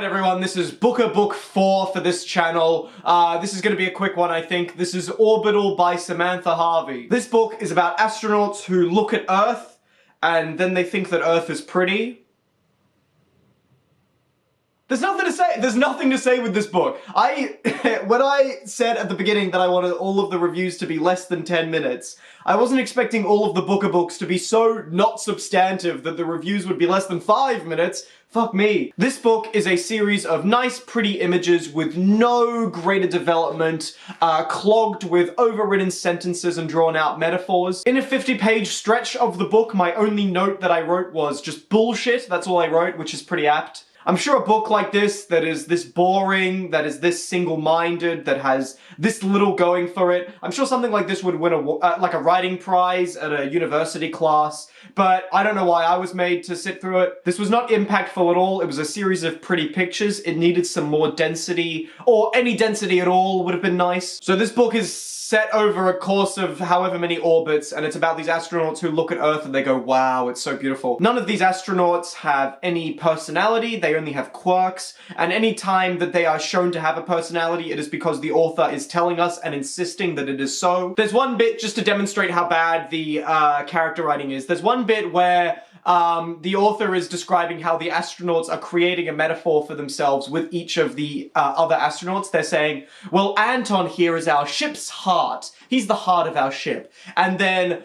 everyone, this is book 4 for this channel. This is going to be a quick one, I think. This is Orbital by Samantha Harvey. This book is about astronauts who look at Earth, and then they think that Earth is pretty. There's nothing to say. There's nothing to say with this book. When I said at the beginning that I wanted all of the reviews to be less than 10 minutes, I wasn't expecting all of the books to be so not substantive that the reviews would be less than 5 minutes. Fuck me. This book is a series of nice, pretty images with no greater development, clogged with overwritten sentences and drawn-out metaphors. In a 50-page stretch of the book, my only note that I wrote was just bullshit. That's all I wrote, which is pretty apt. I'm sure a book like this, that is this boring, that is this single-minded, that has this little going for it, I'm sure something like this would win like a writing prize at a university class, but I don't know why I was made to sit through it. This was not impactful at all. It was a series of pretty pictures. It needed some more density, or any density at all would have been nice. So this book is set over a course of however many orbits, and it's about these astronauts who look at Earth and they go, wow, it's so beautiful. None of these astronauts have any personality, they only have quirks, and any time that they are shown to have a personality, it is because the author is telling us and insisting that it is so. There's one bit, just to demonstrate how bad the character writing is, there's one bit where the author is describing how the astronauts are creating a metaphor for themselves with each of the other astronauts. They're saying, well, Anton here is our ship's heart. He's the heart of our ship. And then,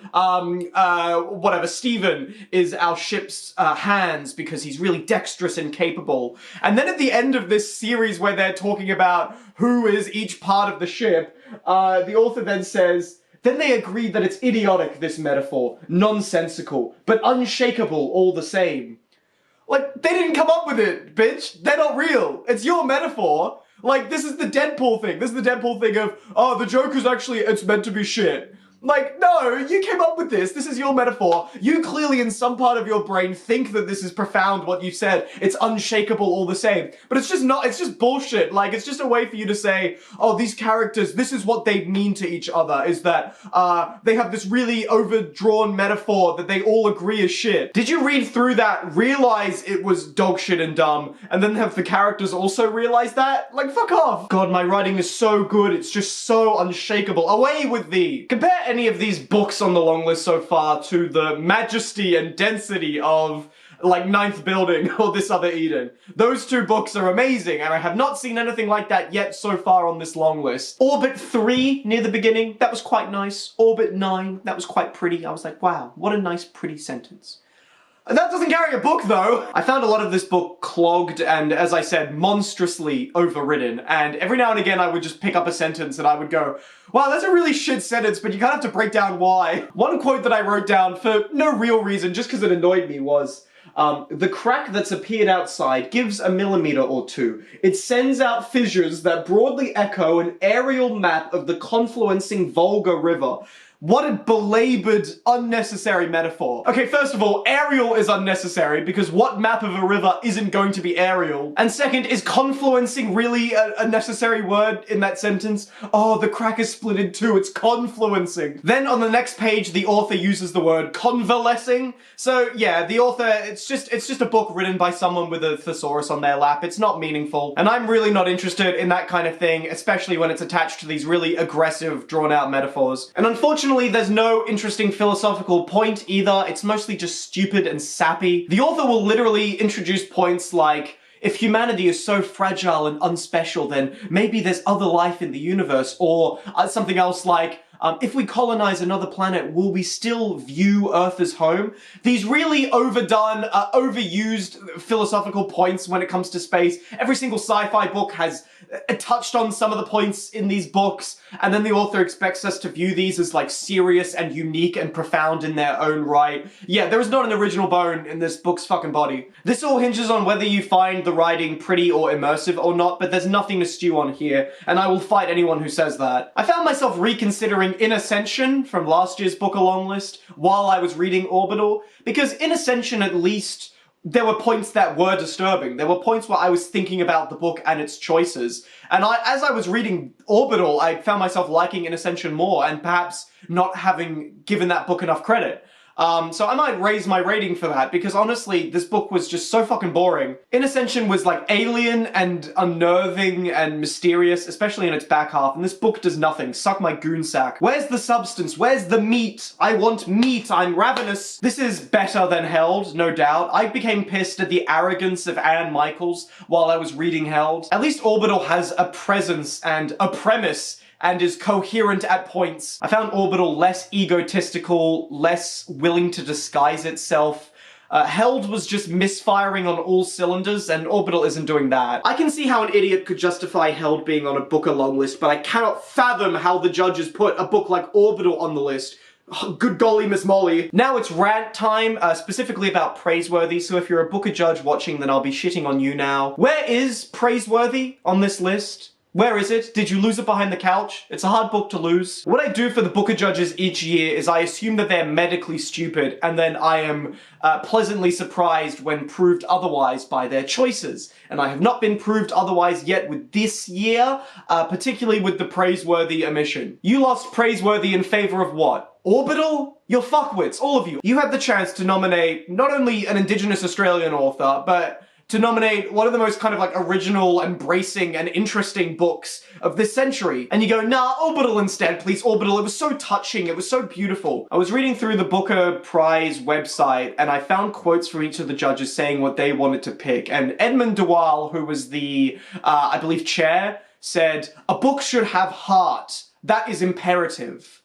Stephen is our ship's hands because he's really dexterous and capable. And then at the end of this series where they're talking about who is each part of the ship, the author then says, then they agree that it's idiotic, this metaphor, nonsensical, but unshakable all the same. Like, they didn't come up with it, bitch. They're not real. It's your metaphor. Like, this is the Deadpool thing. This is the Deadpool thing of, oh, the joke is actually, it's meant to be shit. Like, no, you came up with this. This is your metaphor. You clearly, in some part of your brain, think that this is profound, what you said. It's unshakable all the same. But it's just not, it's just bullshit. Like, it's just a way for you to say, oh, these characters, this is what they mean to each other, is that, they have this really overdrawn metaphor that they all agree is shit. Did you read through that, realize it was dog shit and dumb, and then have the characters also realize that? Like, fuck off. God, my writing is so good. It's just so unshakable. Away with thee. Compare any of these books on the long list so far to the majesty and density of, like, Ninth Building or This Other Eden. Those two books are amazing, and I have not seen anything like that yet so far on this long list. Orbit 3, near the beginning, that was quite nice. Orbit 9, that was quite pretty. I was like, wow, what a nice, pretty sentence. That doesn't carry a book, though! I found a lot of this book clogged and, as I said, monstrously overwritten, and every now and again I would just pick up a sentence and I would go, wow, that's a really shit sentence, but you kind of have to break down why. One quote that I wrote down for no real reason, just because it annoyed me, was, the crack that's appeared outside gives a millimeter or two. It sends out fissures that broadly echo an aerial map of the confluencing Volga River. What a belabored, unnecessary metaphor. Okay, first of all, aerial is unnecessary because what map of a river isn't going to be aerial? And second, is confluencing really a necessary word in that sentence? Oh, the crack is split in two, it's confluencing. Then on the next page, the author uses the word convalescing. So yeah, the author, it's just a book written by someone with a thesaurus on their lap. It's not meaningful. And I'm really not interested in that kind of thing, especially when it's attached to these really aggressive, drawn-out metaphors. And unfortunately, there's no interesting philosophical point either. It's mostly just stupid and sappy. The author will literally introduce points like, if humanity is so fragile and unspecial, then maybe there's other life in the universe, or something else like, if we colonize another planet, will we still view Earth as home? These really overdone, overused philosophical points when it comes to space. Every single sci-fi book has touched on some of the points in these books, and then the author expects us to view these as, like, serious and unique and profound in their own right. Yeah, there is not an original bone in this book's fucking body. This all hinges on whether you find the writing pretty or immersive or not, but there's nothing to stew on here, and I will fight anyone who says that. I found myself reconsidering In Ascension from last year's book-along list while I was reading Orbital, because in Ascension at least there were points that were disturbing. There were points where I was thinking about the book and its choices. And as I was reading Orbital, I found myself liking In Ascension more and perhaps not having given that book enough credit. So I might raise my rating for that, because honestly, this book was just so fucking boring. In Ascension was like alien and unnerving and mysterious, especially in its back half, and this book does nothing. Suck my goon sack. Where's the substance? Where's the meat? I want meat. I'm ravenous. This is better than Held, no doubt. I became pissed at the arrogance of Anne Michaels while I was reading Held. At least Orbital has a presence and a premise and is coherent at points. I found Orbital less egotistical, less willing to disguise itself. Held was just misfiring on all cylinders, and Orbital isn't doing that. I can see how an idiot could justify Held being on a Booker long list, but I cannot fathom how the judges put a book like Orbital on the list. Oh, good golly, Miss Molly. Now it's rant time, specifically about Praiseworthy, so if you're a Booker judge watching, then I'll be shitting on you now. Where is Praiseworthy on this list? Where is it? Did you lose it behind the couch? It's a hard book to lose. What I do for the Booker judges each year is I assume that they're medically stupid, and then I am pleasantly surprised when proved otherwise by their choices. And I have not been proved otherwise yet with this year, particularly with the Praiseworthy omission. You lost Praiseworthy in favor of what? Orbital? You're fuckwits, all of you. You had the chance to nominate not only an Indigenous Australian author, but to nominate one of the most kind of like original and bracing and interesting books of this century. And you go, nah, Orbital instead, please, Orbital. It was so touching, it was so beautiful. I was reading through the Booker Prize website and I found quotes from each of the judges saying what they wanted to pick. And Edmund DeWaal, who was the, I believe, chair, said, a book should have heart. That is imperative.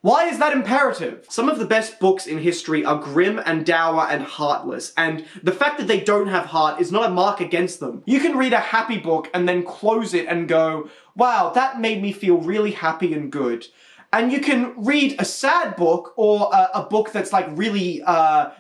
Why is that imperative? Some of the best books in history are grim and dour and heartless, and the fact that they don't have heart is not a mark against them. You can read a happy book and then close it and go, wow, that made me feel really happy and good. And you can read a sad book or a book that's like really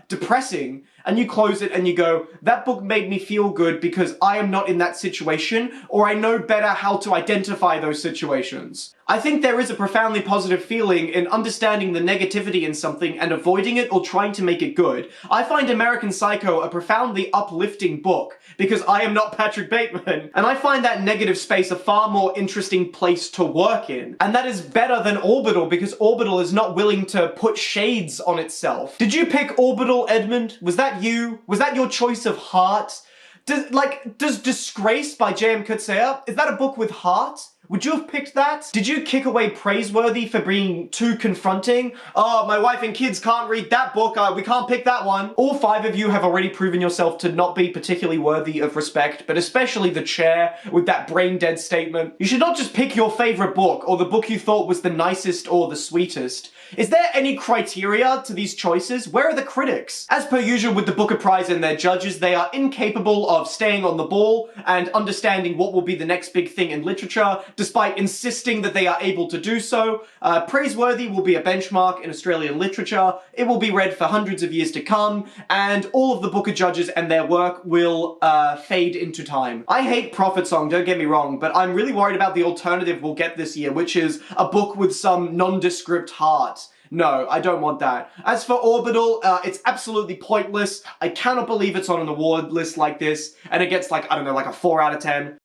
depressing, and you close it and you go, that book made me feel good because I am not in that situation, or I know better how to identify those situations. I think there is a profoundly positive feeling in understanding the negativity in something and avoiding it or trying to make it good. I find American Psycho a profoundly uplifting book because I am not Patrick Bateman, and I find that negative space a far more interesting place to work in. And that is better than Orbital because Orbital is not willing to put shades on itself. Did you pick Orbital, Edmund? Was that you? Was that your choice of heart? Does Disgrace by J.M. Coetzee, is that a book with heart? Would you have picked that? Did you kick away Praiseworthy for being too confronting? Oh, my wife and kids can't read that book, we can't pick that one. All 5 of you have already proven yourself to not be particularly worthy of respect, but especially the chair with that brain-dead statement. You should not just pick your favorite book, or the book you thought was the nicest or the sweetest. Is there any criteria to these choices? Where are the critics? As per usual with the Booker Prize and their judges, they are incapable of staying on the ball and understanding what will be the next big thing in literature, despite insisting that they are able to do so. Praiseworthy will be a benchmark in Australian literature. It will be read for hundreds of years to come, and all of the Booker judges and their work will fade into time. I hate Prophet Song, don't get me wrong, but I'm really worried about the alternative we'll get this year, which is a book with some nondescript heart. No, I don't want that. As for Orbital, it's absolutely pointless. I cannot believe it's on an award list like this, and it gets like, I don't know, like a 4 out of 10.